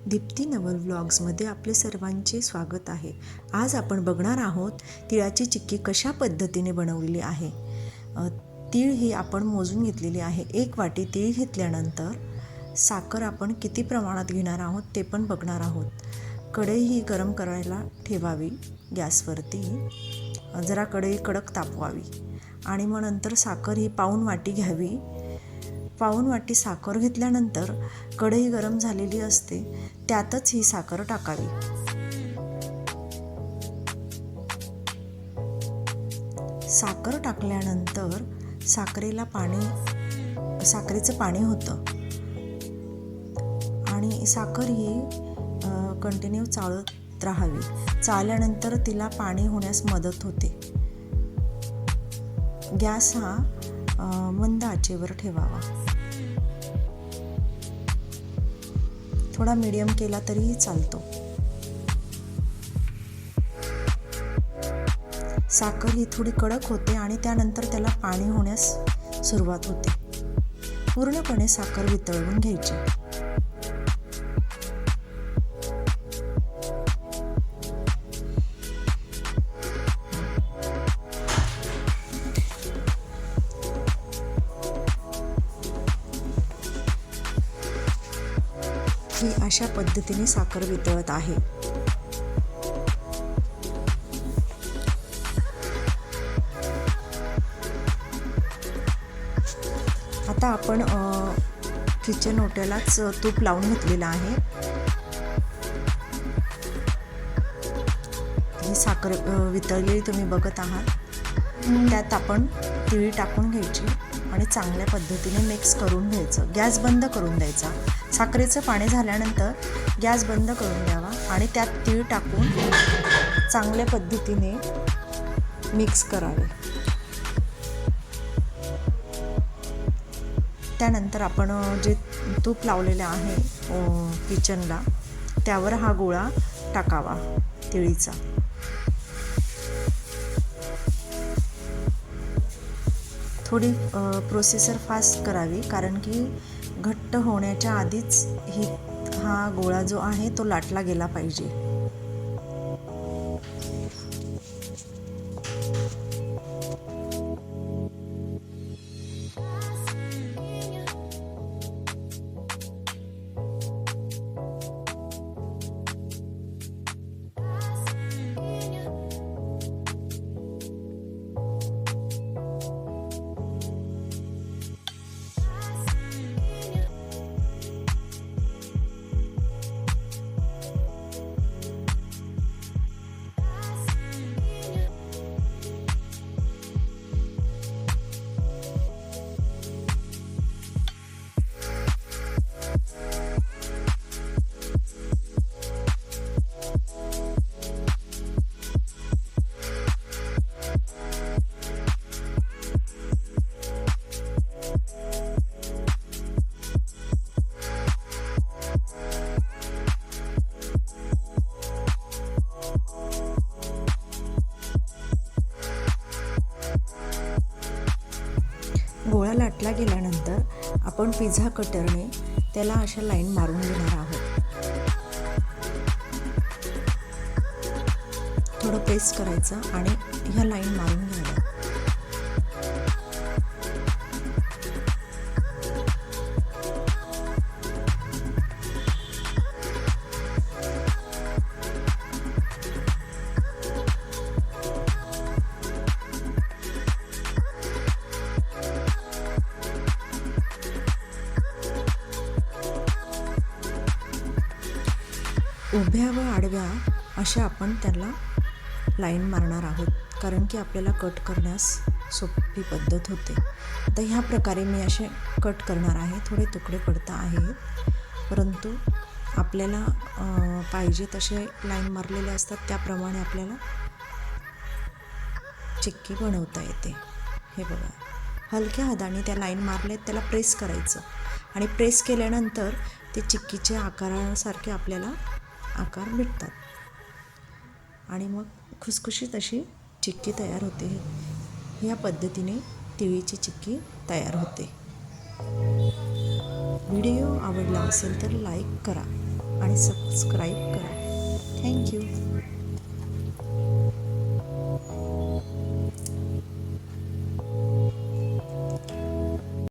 दीप्ती नवल व्लॉग्समध्ये आपले सर्वांचे स्वागत आहे। आज आपण बघणार आहोत तिळाची चिक्की कशा पद्धतीने बनवलेली आहे। तीळ ही आपण मोजून घेतलेली आहे। 1 वाटी तीळ घेतल्यानंतर साखर आपण किती प्रमाणात घेणार आहोत ते पण बघणार आहोत। कढई ही गरम करायला ठेवावी गॅसवरती, जरा कढई कडक तापवावी आणि मग नंतर साखर ही पाऊण वाटी घ्यावी। पाऊण वाटी साखर घेतल्यानंतर कढई गरम झालेली असते त्यातच ही साखर टाकावी। साखर टाकल्यानंतर साखरेचं पाणी होतं आणि साखर ही कंटिन्यू चाळत राहावी। चाळल्यानंतर तिला पाणी होण्यास मदत होते। गॅस हा मंद आचेवर ठेवावा। थोडा मीडियम केला तरीही चालतो। साखर ही थोडी कडक होते आणि त्यानंतर त्याला पाणी होण्यास सुरुवात होते। पूर्णपणे साखर वितळवून घ्यायची। ही अशा पद्धतीने साखर वितळत आहे। आता आपण किचन ओट्यालाच तूप लावून घेतलेलं आहे। ही साखर वितळलेली तुम्ही बघत आहात। त्यात आपण तिळ टाकून घ्यायची आणि चांगल्या पद्धतीने मिक्स करून घ्यायचं। गॅस बंद करून द्यायचा। साखरेचं पाणी झाल्यानंतर गॅस बंद करून द्यावा आणि त्यात तीळ टाकून चांगल्या पद्धतीने मिक्स करावे। त्यानंतर आपण जे तूप लावलेले आहे किचनला त्यावर हा गोळा टाकावा तिळीचा। थोडी प्रोसेसर फास्ट करावी कारण की घट्ट होण्याच्या आधीच हा गोळा जो आहे तो लाटला गेला पाहिजे। गोळा लाटला गेल्यानंतर आपण पिझ्झा कटरने त्याला अशा लाईन मारून घेणार आहोत। थोडं प्रेस करायचं आणि ह्या लाईन मारून घ्याव्या। उभ्या व आडव्या अशा आपण त्याला लाईन मारणार आहोत कारण की आपल्याला कट करण्यास सोपी पद्धत होते। तर ह्या प्रकारे मी असे कट करणार आहे। थोडे तुकडे पडता आहेत परंतु आपल्याला पाहिजे तसे लाईन मारलेले असतात त्याप्रमाणे आपल्याला चिक्की बनवता येते। हे बघा, हलक्या हाताने त्या लाईन मारलेत त्याला प्रेस करायचं आणि प्रेस केल्यानंतर ते चिक्कीच्या आकारासारखे आपल्याला आकार भेटतात आणि मग खुसखुशीत अशी चिक्की तयार होते। ह्या पद्धतीने तिळीची चिक्की तयार होते। व्हिडिओ आवडला असेल तर लाईक करा। आणि सबस्क्राईब करा. थँक्यू.